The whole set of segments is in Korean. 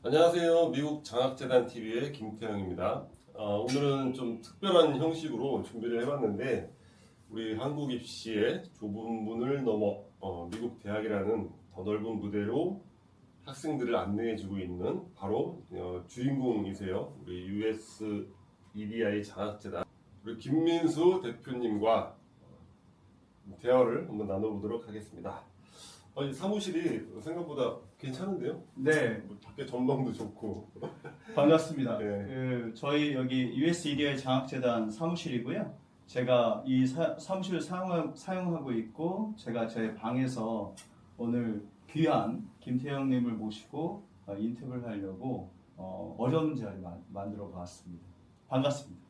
안녕하세요. 미국 장학재단 TV의 김태형입니다. 오늘은 좀 특별한 형식으로 준비를 해봤는데 우리 한국 입시의 좁은 문을 넘어 미국 대학이라는 더 넓은 무대로 학생들을 안내해주고 있는 바로 주인공이세요. 우리 US EDI 장학재단 우리 김민수 대표님과 대화를 한번 나눠보도록 하겠습니다. 이 사무실이 생각보다 괜찮은데요? 네, 밖에 전망도 좋고. 반갑습니다. 네. 저희 여기 USEDI 장학재단 사무실이고요. 제가 이 사무실을 사용하고 있고, 제가 제 방에서 오늘 귀한 김태형님을 모시고 인터뷰를 하려고 어려운 자리 만들어 봤습니다. 반갑습니다.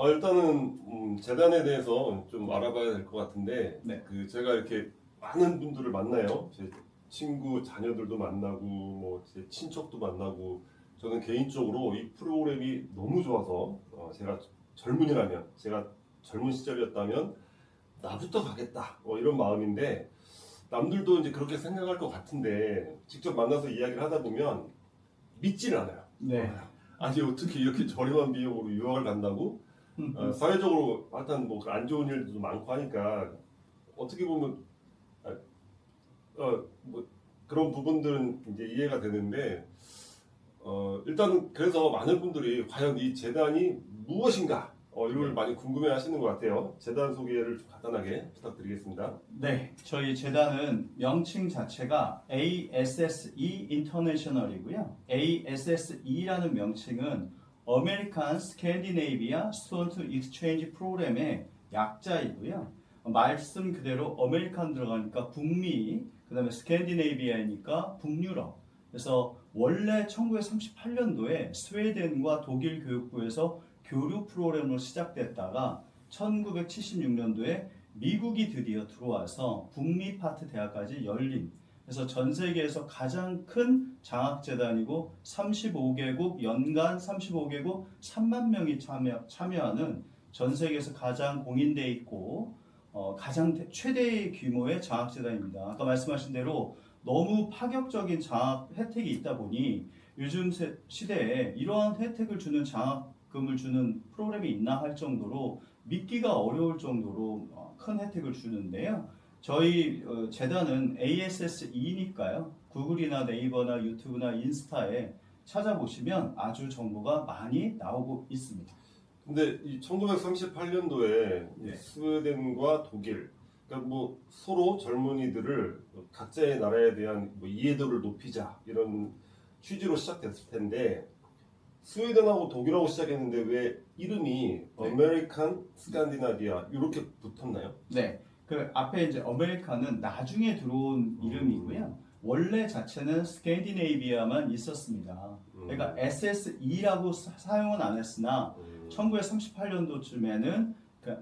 일단은 재단에 대해서 좀 알아봐야 될 것 같은데 네. 제가 이렇게 많은 분들을 만나요. 제 친구 자녀들도 만나고 뭐 제 친척도 만나고 저는 개인적으로 이 프로그램이 너무 좋아서 제가 젊은이라면 제가 젊은 시절이었다면 나부터 가겠다 이런 마음인데 남들도 이제 그렇게 생각할 것 같은데 직접 만나서 이야기를 하다 보면 믿지를 않아요. 네. 아니 어떻게 이렇게 저렴한 비용으로 유학을 간다고? 사회적으로 하여튼 뭐 안 좋은 일도 많고 하니까 어떻게 보면 뭐 그런 부분들은 이제 이해가 되는데 일단은 그래서 많은 분들이 과연 이 재단이 무엇인가 이걸 많이 궁금해하시는 것 같아요. 재단 소개를 좀 간단하게 부탁드리겠습니다. 네, 저희 재단은 명칭 자체가 ASSE 인터내셔널이고요. ASSE라는 명칭은 American Scandinavia Student Exchange 프로그램의 약자이고요. 말씀 그대로 아메리칸 들어가니까 북미, 그 다음에 스캔디네이비아이니까 북유럽. 그래서 원래 1938년도에 스웨덴과 독일 교육부에서 교류 프로그램으로 시작됐다가 1976년도에 미국이 드디어 들어와서 북미 파트 대학까지 열린, 그래서 전 세계에서 가장 큰 장학재단이고 35개국 연간 35개국 3만 명이 참여하는 전 세계에서 가장 공인돼 있고 가장 최대의 규모의 장학재단입니다. 아까 말씀하신 대로 너무 파격적인 장학 혜택이 있다 보니 요즘 시대에 이러한 혜택을 주는 장학금을 주는 프로그램이 있나 할 정도로 믿기가 어려울 정도로 큰 혜택을 주는데요. 저희 재단은 ASSE니까요. 구글이나 네이버나 유튜브나 인스타에 찾아보시면 아주 정보가 많이 나오고 있습니다. 근데 이 1938년도에 네. 스웨덴과 독일, 그러니까 뭐 서로 젊은이들을 각자의 나라에 대한 뭐 이해도를 높이자 이런 취지로 시작됐을 텐데 스웨덴하고 독일하고 시작했는데 왜 이름이 아메리칸 스칸디나비아 이렇게 붙었나요? 네. 그 앞에 이제 아메리카는 나중에 들어온 이름이고요. 원래 자체는 스캔디네이비아만 있었습니다. 그러니까 SSE라고 사용은 안 했으나 1938년도쯤에는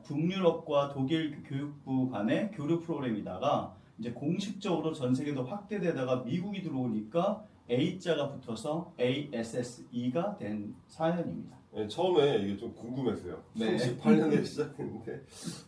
북유럽과 독일 교육부 간의 교류 프로그램이다가 이제 공식적으로 전 세계도 확대되다가 미국이 들어오니까 A자가 붙어서 ASSE가 된 사연입니다. 네, 처음에 이게 좀 궁금했어요. 네. 38년에 시작했는데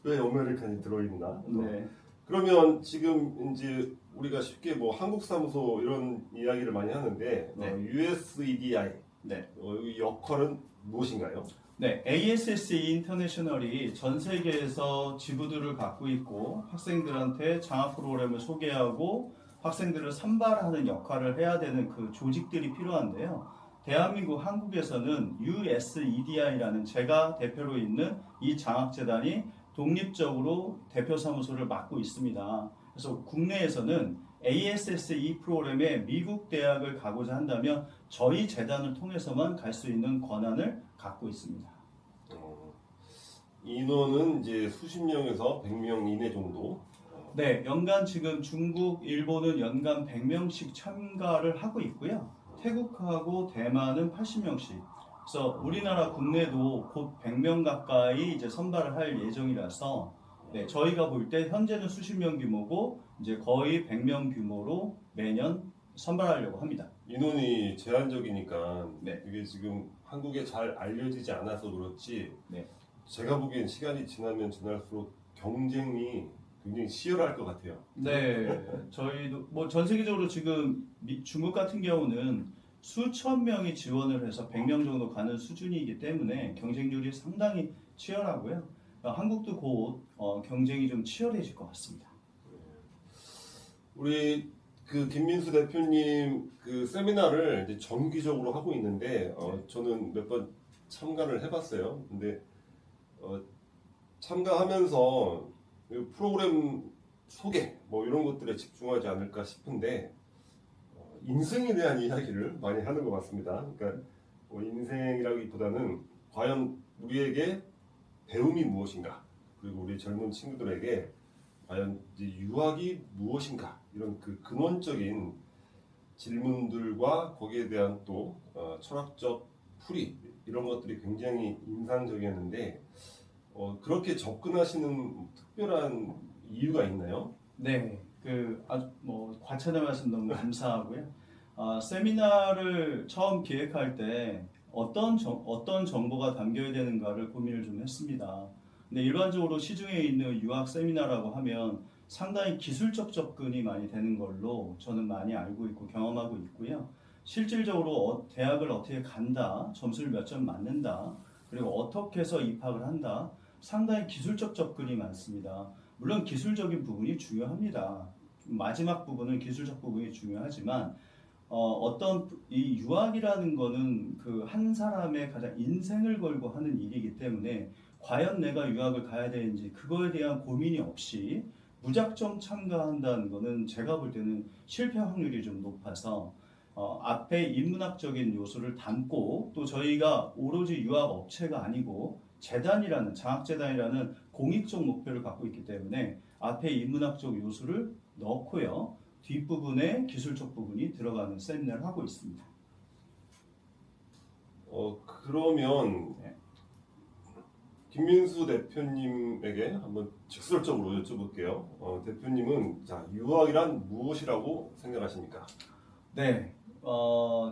왜 아메리칸이 들어있나? 네. 그러면 지금 이제 우리가 쉽게 뭐 한국 사무소 이런 이야기를 많이 하는데 네. USEDI 네. 이 역할은 무엇인가요? 네, ASSE 인터내셔널이 전 세계에서 지부들을 갖고 있고 학생들한테 장학 프로그램을 소개하고 학생들을 선발하는 역할을 해야 되는 그 조직들이 필요한데요. 대한민국 한국에서는 USEDI라는 제가 대표로 있는 이 장학재단이 독립적으로 대표 사무소를 맡고 있습니다. 그래서 국내에서는 ASSE 프로그램에 미국 대학을 가고자 한다면 저희 재단을 통해서만 갈 수 있는 권한을 갖고 있습니다. 인원은 이제 수십 명에서 100명 이내 정도. 네, 연간 지금 중국, 일본은 연간 100명씩 참가를 하고 있고요. 태국하고 대만은 80명씩. 그래서 우리나라 국내도 곧 100명 가까이 이제 선발을 할 예정이라서 네, 저희가 볼 때 현재는 수십 명 규모고 이제 거의 100명 규모로 매년 선발하려고 합니다. 인원이 제한적이니까 네. 이게 지금 한국에 잘 알려지지 않아서 그렇지 네. 제가 보기엔 시간이 지나면 지날수록 경쟁이 굉장히 치열할 것 같아요. 네, 저희도 뭐 전 세계적으로 지금 중국 같은 경우는 수천 명이 지원을 해서 100명 정도 가는 수준이기 때문에 경쟁률이 상당히 치열하고요. 한국도 곧 경쟁이 좀 치열해질 것 같습니다. 우리 그 김민수 대표님 그 세미나를 이제 정기적으로 하고 있는데 저는 몇 번 참가를 해봤어요. 근데 참가하면서 이 프로그램 소개 뭐 이런 것들에 집중하지 않을까 싶은데 인생에 대한 이야기를 많이 하는 것 같습니다. 그러니까 뭐 인생이라기보다는 과연 우리에게 배움이 무엇인가, 그리고 우리 젊은 친구들에게 과연 이제 유학이 무엇인가, 이런 그 근원적인 질문들과 거기에 대한 또 철학적 풀이, 이런 것들이 굉장히 인상적이었는데 그렇게 접근하시는 특별한 이유가 있나요? 네, 아주 뭐 과찬의 말씀 너무 감사하고요. 세미나를 처음 기획할 때 어떤 정보가 담겨야 되는가를 고민을 좀 했습니다. 근데 일반적으로 시중에 있는 유학 세미나라고 하면 상당히 기술적 접근이 많이 되는 걸로 저는 많이 알고 있고 경험하고 있고요. 실질적으로 대학을 어떻게 간다, 점수를 몇 점 맞는다, 그리고 어떻게 해서 입학을 한다, 상당히 기술적 접근이 많습니다. 물론 기술적인 부분이 중요합니다. 마지막 부분은 기술적 부분이 중요하지만 어떤 이 유학이라는 거는 그 한 사람의 가장 인생을 걸고 하는 일이기 때문에 과연 내가 유학을 가야 되는지 그거에 대한 고민이 없이 무작정 참가한다는 거는 제가 볼 때는 실패 확률이 좀 높아서 앞에 인문학적인 요소를 담고, 또 저희가 오로지 유학 업체가 아니고 장학재단이라는 공익적 목표를 갖고 있기 때문에 앞에 인문학적 요소를 넣고요. 뒷부분에 기술적 부분이 들어가는 세미나를 하고 있습니다. 그러면 네. 김민수 대표님에게 한번 직설적으로 여쭤볼게요. 대표님은 자, 유학이란 무엇이라고 생각하십니까? 네.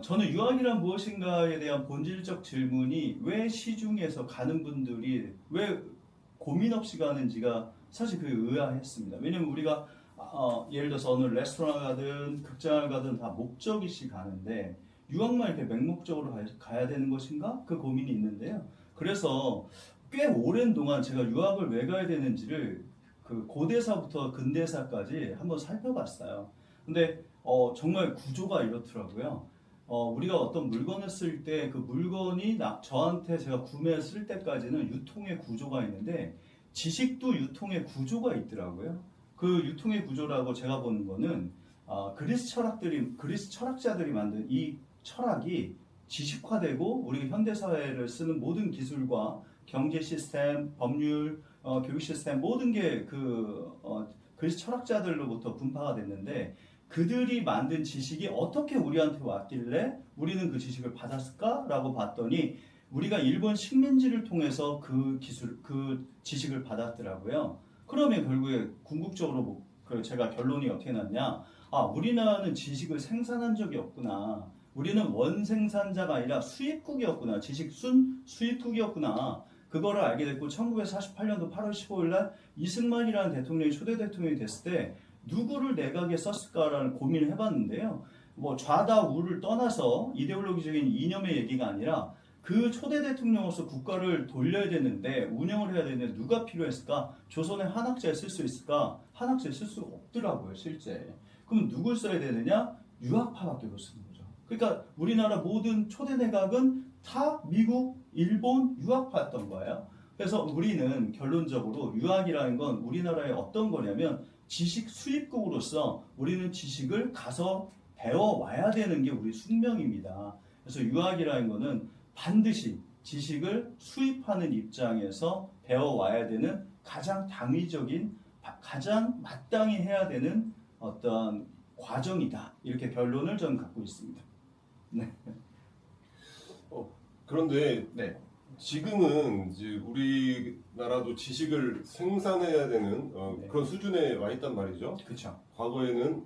저는 유학이란 무엇인가에 대한 본질적 질문이 왜 시중에서 가는 분들이 왜 고민 없이 가는지가 사실 그게 의아했습니다. 왜냐면 우리가 예를 들어서 어느 레스토랑 가든 극장을 가든 다 목적이시 가는데 유학만 이렇게 맹목적으로 가야 되는 것인가? 그 고민이 있는데요. 그래서 꽤 오랜 동안 제가 유학을 왜 가야 되는지를 그 고대사부터 근대사까지 한번 살펴봤어요. 근데 정말 구조가 이렇더라고요. 우리가 어떤 물건을 쓸 때 그 물건이 저한테 제가 구매했을 때까지는 유통의 구조가 있는데 지식도 유통의 구조가 있더라고요. 그 유통의 구조라고 제가 보는 거는 그리스 철학자들이 만든 이 철학이 지식화되고 우리 현대 사회를 쓰는 모든 기술과 경제 시스템, 법률, 교육 시스템 모든 게 그리스 철학자들로부터 분파가 됐는데 그들이 만든 지식이 어떻게 우리한테 왔길래 우리는 그 지식을 받았을까라고 봤더니 우리가 일본 식민지를 통해서 그 지식을 받았더라고요. 그러면 결국에 궁극적으로 제가 결론이 어떻게 났냐? 우리나라는 지식을 생산한 적이 없구나. 우리는 원생산자가 아니라 수입국이었구나. 수입국이었구나. 그거를 알게 됐고 1948년도 8월 15일 날 이승만이라는 대통령이 초대 대통령이 됐을 때 누구를 내각에 썼을까라는 고민을 해봤는데요. 뭐 좌다 우를 떠나서 이데올로기적인 이념의 얘기가 아니라 그 초대 대통령으로서 국가를 돌려야 되는데 운영을 해야 되는데 누가 필요했을까? 조선의 한학자를 쓸 수 있을까? 한학자를 쓸 수가 없더라고요, 실제. 그럼 누굴 써야 되느냐? 유학파밖에 못 쓰는 거죠. 그러니까 우리나라 모든 초대 내각은 다 미국, 일본 유학파였던 거예요. 그래서 우리는 결론적으로 유학이라는 건 우리나라의 어떤 거냐면 지식 수입국으로서 우리는 지식을 가서 배워와야 되는 게 우리 숙명입니다. 그래서 유학이라는 거는 반드시 지식을 수입하는 입장에서 배워와야 되는 가장 당위적인, 가장 마땅히 해야 되는 어떤 과정이다. 이렇게 결론을 저는 갖고 있습니다. 네. 그런데 네. 지금은 이제 우리나라도 지식을 생산해야 되는 네. 그런 수준에 와 있단 말이죠. 그렇죠. 과거에는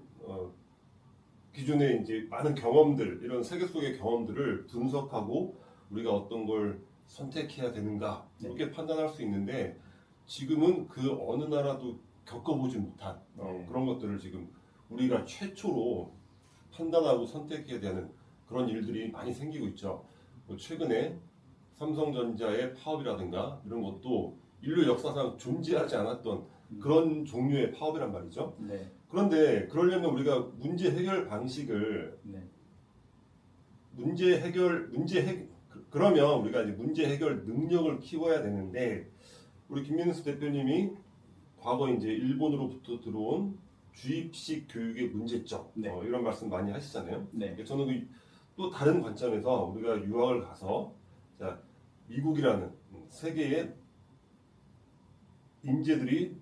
기존에 이제 많은 경험들, 이런 세계 속의 경험들을 분석하고 우리가 어떤 걸 선택해야 되는가 이렇게 판단할 수 있는데 지금은 그 어느 나라도 겪어보지 못한 네. 그런 것들을 지금 우리가 최초로 판단하고 선택해야 되는 그런 일들이 많이 생기고 있죠. 뭐 최근에 삼성전자의 파업이라든가 이런 것도 인류 역사상 존재하지 않았던 그런 종류의 파업이란 말이죠. 네. 그런데 그러려면 우리가 문제 해결 방식을 네. 그러면 우리가 이제 문제 해결 능력을 키워야 되는데 우리 김민수 대표님이 과거 이제 일본으로부터 들어온 주입식 교육의 문제점 네. 이런 말씀 많이 하시잖아요. 네. 저는 또 다른 관점에서 우리가 유학을 가서 자, 미국이라는 세계의 인재들이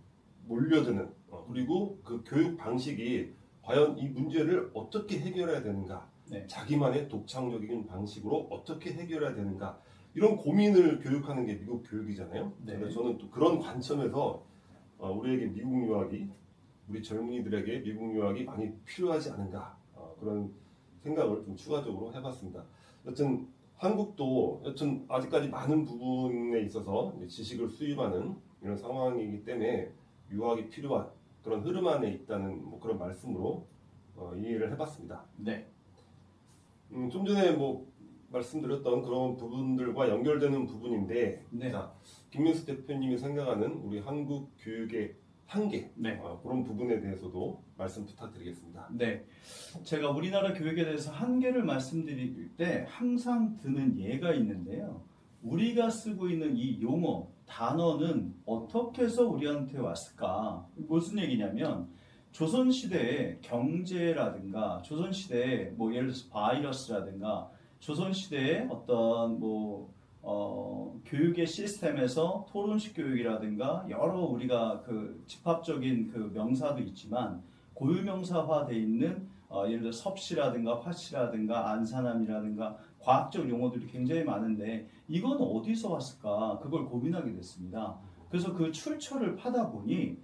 몰려드는 그리고 그 교육 방식이 과연 이 문제를 어떻게 해결해야 되는가, 네. 자기만의 독창적인 방식으로 어떻게 해결해야 되는가 이런 고민을 교육하는 게 미국 교육이잖아요. 네. 그래서 저는 또 그런 관점에서 우리에게 미국 유학이 우리 젊은이들에게 미국 유학이 많이 필요하지 않은가 그런 생각을 좀 추가적으로 해봤습니다. 여튼 한국도 여튼 아직까지 많은 부분에 있어서 지식을 수입하는 이런 상황이기 때문에 유학이 필요한 그런 흐름 안에 있다는 뭐 그런 말씀으로 이해를 해봤습니다. 네. 좀 전에 뭐 말씀드렸던 그런 부분들과 연결되는 부분인데, 네. 자, 김민수 대표님이 생각하는 우리 한국 교육의 한계 네. 그런 부분에 대해서도 말씀 부탁드리겠습니다. 네. 제가 우리나라 교육에 대해서 한계를 말씀드릴 때 항상 드는 예가 있는데요. 우리가 쓰고 있는 이 용어, 단어는 어떻게 해서 우리한테 왔을까? 무슨 얘기냐면 조선시대의 경제라든가 조선시대의 뭐 예를 들어서 바이러스라든가 조선시대의 어떤 교육의 시스템에서 토론식 교육이라든가 여러 우리가 그 집합적인 그 명사도 있지만 고유명사화되어 있는 예를 들어 섭씨라든가 화씨라든가 안산함이라든가 과학적 용어들이 굉장히 많은데 이건 어디서 왔을까 그걸 고민하게 됐습니다. 그래서 그 출처를 파다 보니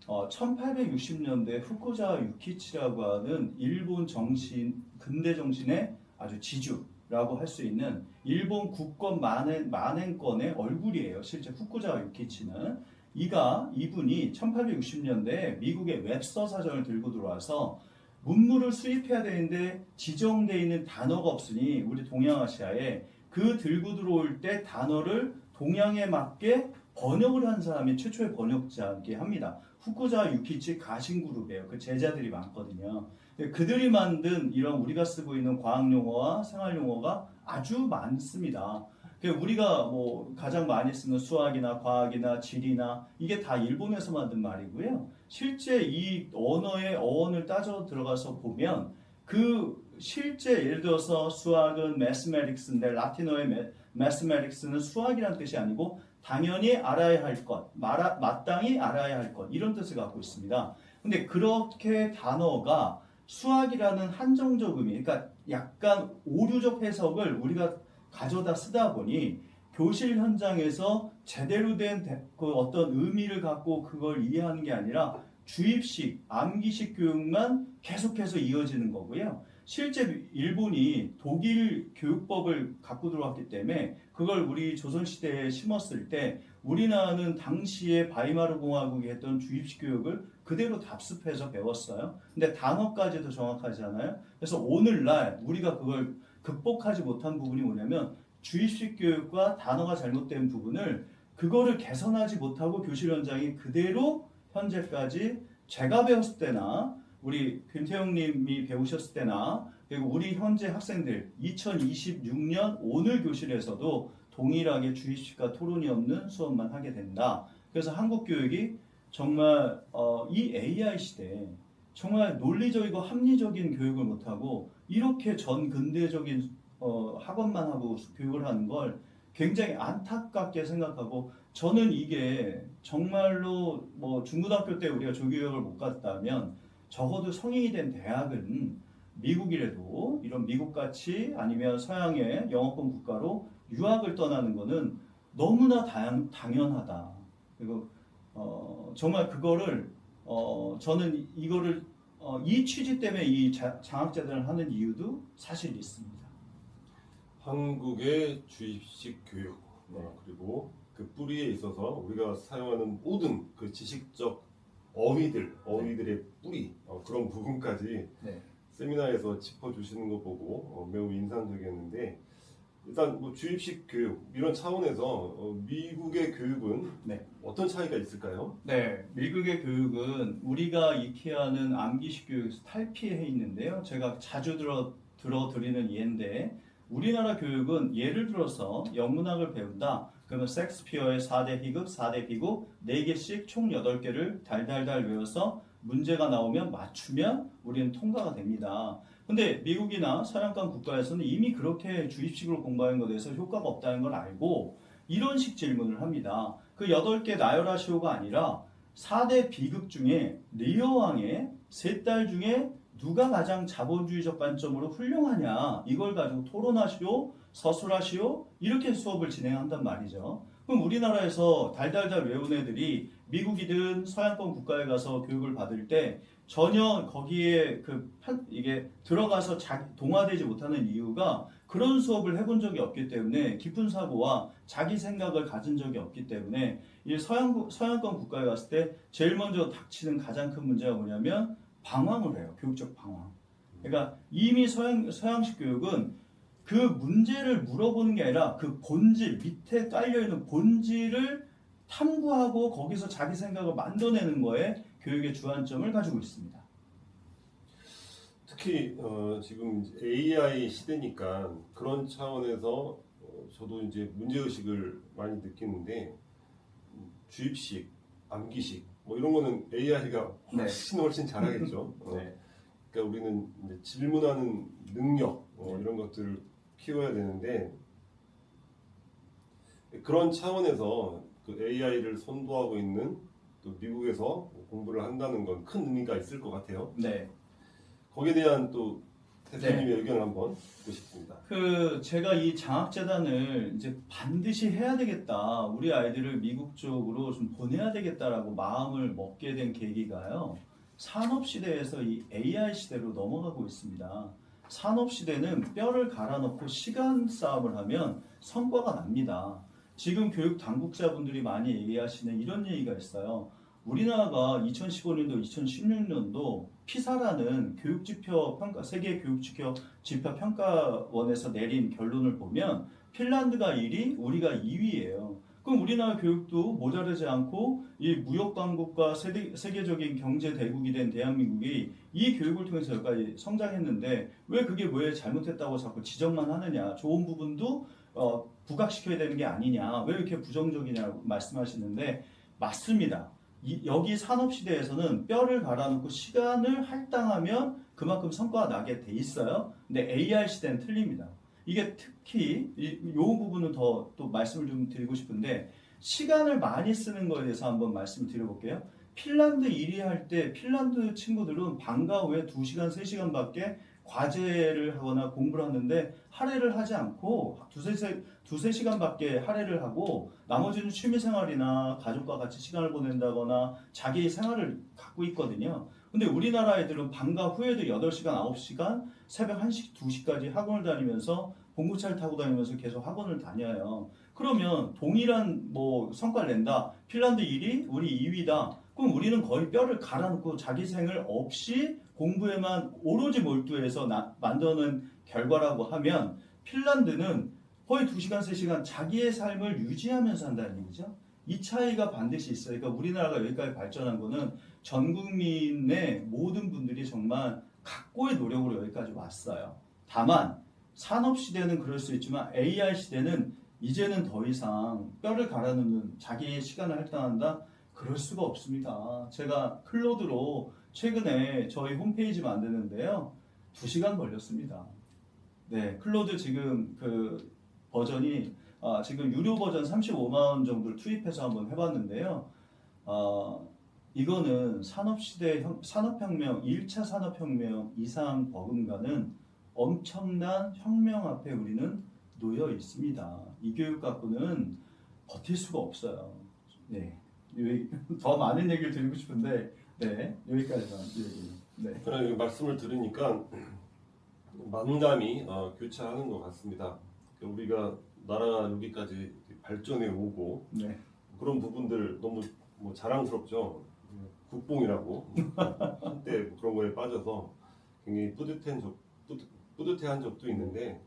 1860년대 후쿠자와 유키치라고 하는 일본 정신 근대 정신의 아주 지주라고 할 수 있는 일본 국권 만행권의 얼굴이에요. 실제 후쿠자와 유키치는 이분이 1860년대에 미국의 웹서 사전을 들고 들어와서 문물을 수입해야 되는데 지정되어 있는 단어가 없으니 우리 동양아시아에 그 들고 들어올 때 단어를 동양에 맞게 번역을 한 사람이 최초의 번역자이긴 합니다. 후쿠자 유키치 가신그룹이에요. 그 제자들이 많거든요. 그들이 만든 이런 우리가 쓰고 있는 과학 용어와 생활 용어가 아주 많습니다. 우리가 뭐 가장 많이 쓰는 수학이나 과학이나 지리나 이게 다 일본에서 만든 말이고요. 실제 이 언어의 어원을 따져 들어가서 보면 그 실제 예를 들어서 수학은 mathematics인데 라틴어의 mathematics는 수학이라는 뜻이 아니고 당연히 알아야 할 것, 마땅히 알아야 할 것 이런 뜻을 갖고 있습니다. 근데 그렇게 단어가 수학이라는 한정적 의미, 그러니까 약간 오류적 해석을 우리가 가져다 쓰다 보니 교실 현장에서 제대로 된 그 어떤 의미를 갖고 그걸 이해하는 게 아니라 주입식, 암기식 교육만 계속해서 이어지는 거고요. 실제 일본이 독일 교육법을 갖고 들어왔기 때문에 그걸 우리 조선시대에 심었을 때 우리나라는 당시에 바이마르 공화국이 했던 주입식 교육을 그대로 답습해서 배웠어요. 근데 단어까지도 정확하지 않아요. 그래서 오늘날 우리가 그걸 극복하지 못한 부분이 뭐냐면 주입식 교육과 단어가 잘못된 부분을 그거를 개선하지 못하고 교실 현장이 그대로 현재까지 제가 배웠을 때나 우리 김태형님이 배우셨을 때나 그리고 우리 현재 학생들 2026년 오늘 교실에서도 동일하게 주입식과 토론이 없는 수업만 하게 된다. 그래서 한국 교육이 정말 이 AI 시대에 정말 논리적이고 합리적인 교육을 못하고 이렇게 전 근대적인 학원만 하고 교육을 하는 걸 굉장히 안타깝게 생각하고 저는 이게 정말로 뭐 중고등학교 때 우리가 조교육을 못 갔다면 적어도 성인이 된 대학은 미국이라도 이런 미국같이 아니면 서양의 영어권 국가로 유학을 떠나는 거는 너무나 당연하다. 그리고 정말 그거를 저는 이거를 이 취지 때문에 이 장학재단을 하는 이유도 사실 있습니다. 한국의 주입식 교육 그리고 그 뿌리에 있어서 우리가 사용하는 모든 그 지식적 어휘들의 뿌리 그런 부분까지 네. 세미나에서 짚어주시는 거 보고 매우 인상적이었는데 일단 뭐 주입식 교육 이런 차원에서 미국의 교육은 네. 어떤 차이가 있을까요? 네, 미국의 교육은 우리가 익히 하는 암기식 교육에서 탈피해 있는데요. 제가 자주 들어드리는 예인데 우리나라 교육은 예를 들어서 영문학을 배운다. 그러면 섹스피어의 4대 희극, 4대 비극 4개씩 총 8개를 달달달 외워서 문제가 나오면 맞추면 우리는 통과가 됩니다. 근데 미국이나 서양권 국가에서는 이미 그렇게 주입식으로 공부하는 것에 대해서 효과가 없다는 걸 알고 이런 식 질문을 합니다. 그 8개 나열하시오가 아니라 4대 비극 중에 리어 왕의 3딸 중에 누가 가장 자본주의적 관점으로 훌륭하냐 이걸 가지고 토론하시오, 서술하시오 이렇게 수업을 진행한단 말이죠. 그럼 우리나라에서 달달달 외운 애들이 미국이든 서양권 국가에 가서 교육을 받을 때 전혀 거기에 이게 들어가서 동화되지 못하는 이유가 그런 수업을 해본 적이 없기 때문에 깊은 사고와 자기 생각을 가진 적이 없기 때문에 이 서양권 국가에 갔을 때 제일 먼저 닥치는 가장 큰 문제가 뭐냐면 방황을 해요. 교육적 방황. 그러니까 이미 서양식 교육은 그 문제를 물어보는 게 아니라 그 본질, 밑에 깔려있는 본질을 탐구하고 거기서 자기 생각을 만들어내는 거에 교육의 주안점을 가지고 있습니다. 특히 지금 AI 시대니까 그런 차원에서 저도 이제 문제의식을 많이 느끼는데 주입식, 암기식 뭐 이런 거는 AI가 훨씬 잘하겠죠. 네. 그러니까 우리는 이제 질문하는 능력 이런 것들을 키워야 되는데 그런 차원에서 그 AI를 선도하고 있는 또 미국에서 공부를 한다는 건 큰 의미가 있을 것 같아요. 네. 거기에 대한 또 대표님의 의견을 한번 듣고 싶습니다. 제가 이 장학재단을 이제 반드시 해야 되겠다. 우리 아이들을 미국 쪽으로 좀 보내야 되겠다라고 마음을 먹게 된 계기가요. 산업시대에서 이 AI 시대로 넘어가고 있습니다. 산업시대는 뼈를 갈아넣고 시간 싸움을 하면 성과가 납니다. 지금 교육 당국자분들이 많이 얘기하시는 이런 얘기가 있어요. 우리나라가 2015년도, 2016년도 피사라는 세계 교육지표 평가원에서 내린 결론을 보면 핀란드가 1위, 우리가 2위예요. 그럼 우리나라 교육도 모자르지 않고 이 무역 강국과 세계적인 경제 대국이 된 대한민국이 이 교육을 통해서 여기까지 성장했는데 왜 잘못했다고 자꾸 지적만 하느냐? 좋은 부분도 부각시켜야 되는 게 아니냐? 왜 이렇게 부정적이냐고 말씀하시는데 맞습니다. 여기 산업시대에서는 뼈를 갈아넣고 시간을 할당하면 그만큼 성과가 나게 돼 있어요. 근데 AI 시대는 틀립니다. 이게 특히 이 부분은 더 또 말씀을 좀 드리고 싶은데 시간을 많이 쓰는 거에 대해서 한번 말씀을 드려볼게요. 핀란드 1위 할 때 핀란드 친구들은 방과 후에 2시간, 3시간밖에 과제를 하거나 공부를 하는데 할애를 하지 않고 두세 시간밖에 할애를 하고 나머지는 취미생활이나 가족과 같이 시간을 보낸다거나 자기 생활을 갖고 있거든요. 근데 우리나라 애들은 방과 후에도 8시간, 9시간 새벽 1시, 2시까지 학원을 다니면서 봉고차를 타고 다니면서 계속 학원을 다녀요. 그러면 동일한 성과를 낸다. 핀란드 1위, 우리 2위다. 그럼 우리는 거의 뼈를 갈아넣고 자기 생을 없이 공부에만 오로지 몰두해서 만드는 결과라고 하면 핀란드는 거의 2시간, 3시간 자기의 삶을 유지하면서 한다는 얘기죠. 이 차이가 반드시 있어요. 그러니까 우리나라가 여기까지 발전한 거는 전 국민의 모든 분들이 정말 각고의 노력으로 여기까지 왔어요. 다만 산업시대는 그럴 수 있지만 AI 시대는 이제는 더 이상 뼈를 갈아넣는 자기의 시간을 할당한다? 그럴 수가 없습니다. 제가 클로드로 최근에 저희 홈페이지 만드는데요. 2시간 걸렸습니다. 네, 클로드 지금 그 버전이 지금 유료 버전 35만 원 정도를 투입해서 한번 해봤는데요. 이거는 산업혁명, 1차 산업혁명 이상 버금가는 엄청난 혁명 앞에 우리는 놓여 있습니다. 이 교육 갖고는 버틸 수가 없어요. 네, 더 많은 얘기를 드리고 싶은데 네, 여기까지만 얘기. 네. 말씀을 들으니까 만감이 교차하는 것 같습니다. 우리가 나라가 여기까지 발전해 오고 그런 부분들 너무 자랑스럽죠. 국뽕이라고 한때 그런 거에 빠져서 굉장히 뿌듯해한 적도 있는데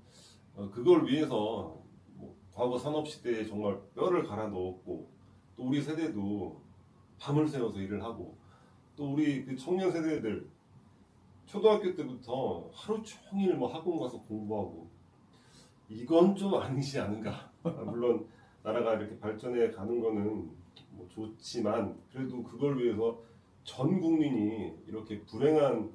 그걸 위해서 뭐 과거 산업 시대에 정말 뼈를 갈아 넣었고 또 우리 세대도 밤을 새워서 일을 하고 또 우리 그 청년 세대들 초등학교 때부터 하루 종일 뭐 학원 가서 공부하고 이건 좀 아니지 않은가. 물론 나라가 이렇게 발전해 가는 거는 뭐 좋지만 그래도 그걸 위해서 전 국민이 이렇게 불행한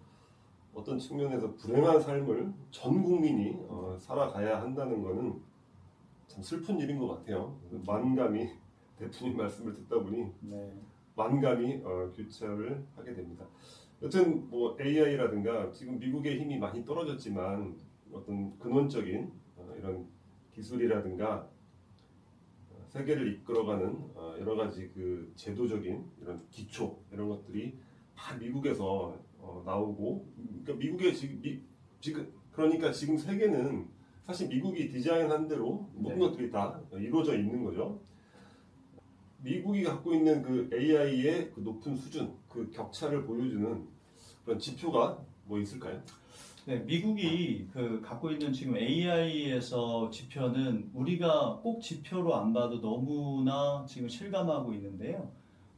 어떤 측면에서 불행한 삶을 전 국민이 살아가야 한다는 거는 참 슬픈 일인 것 같아요. 만감이 대표님 말씀을 듣다 보니 네. 만감이 교차를 하게 됩니다. 여튼 뭐 AI라든가 지금 미국의 힘이 많이 떨어졌지만 어떤 근원적인 이런 기술이라든가 세계를 이끌어가는 여러 가지 그 제도적인 이런 기초 이런 것들이 다 미국에서 나오고 그러니까 미국의 그러니까 지금 세계는 사실 미국이 디자인한 대로 모든 네. 것들이 다 이루어져 있는 거죠. 미국이 갖고 있는 그 AI의 그 높은 수준, 그 격차를 보여주는 그런 지표가 뭐 있을까요? 네, 미국이 그 갖고 있는 지금 AI에서 지표는 우리가 꼭 지표로 안 봐도 너무나 지금 실감하고 있는데요.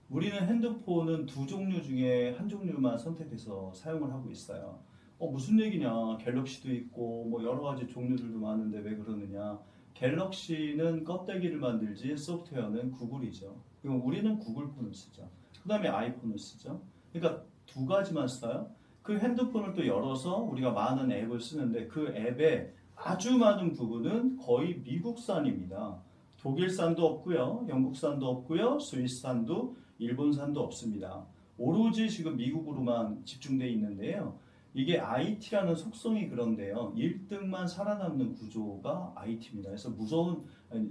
우리는 핸드폰은 두 종류 중에 한 종류만 선택해서 사용을 하고 있어요. 무슨 얘기냐? 갤럭시도 있고 뭐 여러 가지 종류들도 많은데 왜 그러느냐? 갤럭시는 껍데기를 만들지 소프트웨어는 구글이죠. 그리고 우리는 구글 폰을 쓰죠. 그다음에 아이폰을 쓰죠. 그러니까 두 가지만 써요. 그 핸드폰을 또 열어서 우리가 많은 앱을 쓰는데 그 앱의 아주 많은 부분은 거의 미국산입니다. 독일산도 없고요, 영국산도 없고요, 스위스산도 일본산도 없습니다. 오로지 지금 미국으로만 집중되어 있는데요. 이게 IT라는 속성이 그런데요. 1등만 살아남는 구조가 IT입니다. 그래서 무서운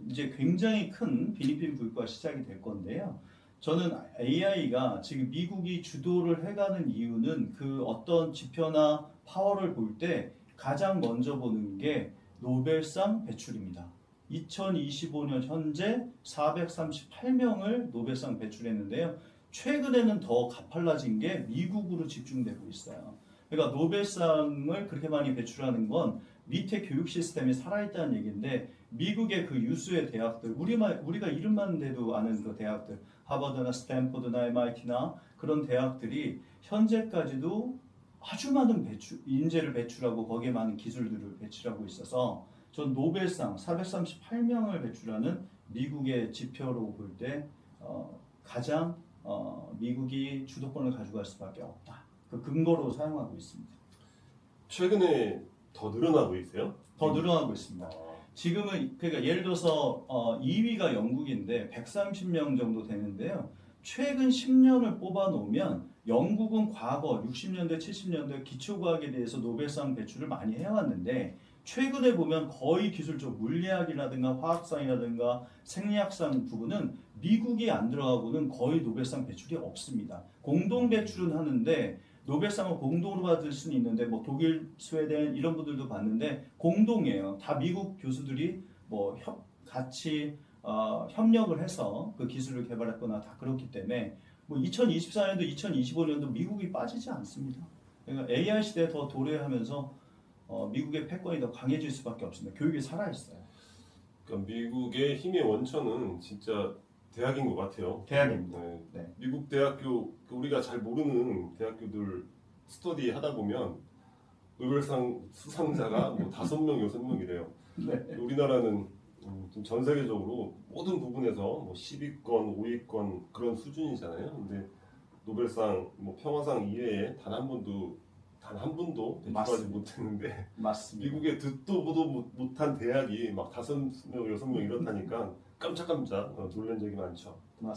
이제 굉장히 큰 필리핀 불과 시작이 될 건데요. 저는 AI가 지금 미국이 주도를 해가는 이유는 그 어떤 지표나 파워를 볼 때 가장 먼저 보는 게 노벨상 배출입니다. 2025년 현재 438명을 노벨상 배출했는데요. 최근에는 더 가팔라진 게 미국으로 집중되고 있어요. 그러니까 노벨상을 그렇게 많이 배출하는 건 밑에 교육 시스템이 살아있다는 얘기인데 미국의 그 유수의 대학들 우리가 이름만 대도 아는 그 대학들 하버드나 스탠포드나 MIT나 그런 대학들이 현재까지도 아주 많은 인재를 배출하고 거기에 많은 기술들을 배출하고 있어서 전 노벨상 438명을 배출하는 미국의 지표로 볼 때 가장 미국이 주도권을 가져갈 수밖에 없다. 그 근거로 사용하고 있습니다. 최근에 더 늘어나고 있어요? 더 늘어나고 있습니다. 지금은 그러니까 예를 들어서 2위가 영국인데 130명 정도 되는데요. 최근 10년을 뽑아 놓으면 영국은 과거 60년대, 70년대 기초과학에 대해서 노벨상 배출을 많이 해왔는데 최근에 보면 거의 기술적 물리학이라든가 화학상이라든가 생리학상 부분은 미국이 안 들어가고는 거의 노벨상 배출이 없습니다. 공동 배출은 하는데 노벨상을 공동으로 받을 수는 있는데 뭐 독일, 스웨덴 이런 분들도 받는데 공동이에요. 다 미국 교수들이 뭐 같이 협력을 해서 그 기술을 개발했거나 다 그렇기 때문에 뭐 2024년도, 2025년도 미국이 빠지지 않습니다. 그러니까 AI 시대에 더 도래하면서 미국의 패권이 더 강해질 수밖에 없습니다. 교육이 살아있어요. 그러니까 미국의 힘의 원천은 진짜 대학인 것 같아요. 대학입니다. 네. 네. 미국 대학교 우리가 잘 모르는 대학교들 스터디 하다 보면 노벨상 수상자가 뭐 5명, 6명이래요. 네. 우리나라는 지금 전 세계적으로 모든 부분에서 뭐 10위권, 5위권 그런 수준이잖아요. 근데 노벨상, 뭐 평화상 이외에 단 한 분도 배출하지 맞습니다. 못했는데 맞습니다. 미국의 듣도 보도 못한 대학이 막 5명, 6명 이렇다니까 깜짝깜짝 놀란 적이 많죠. 맞습니다.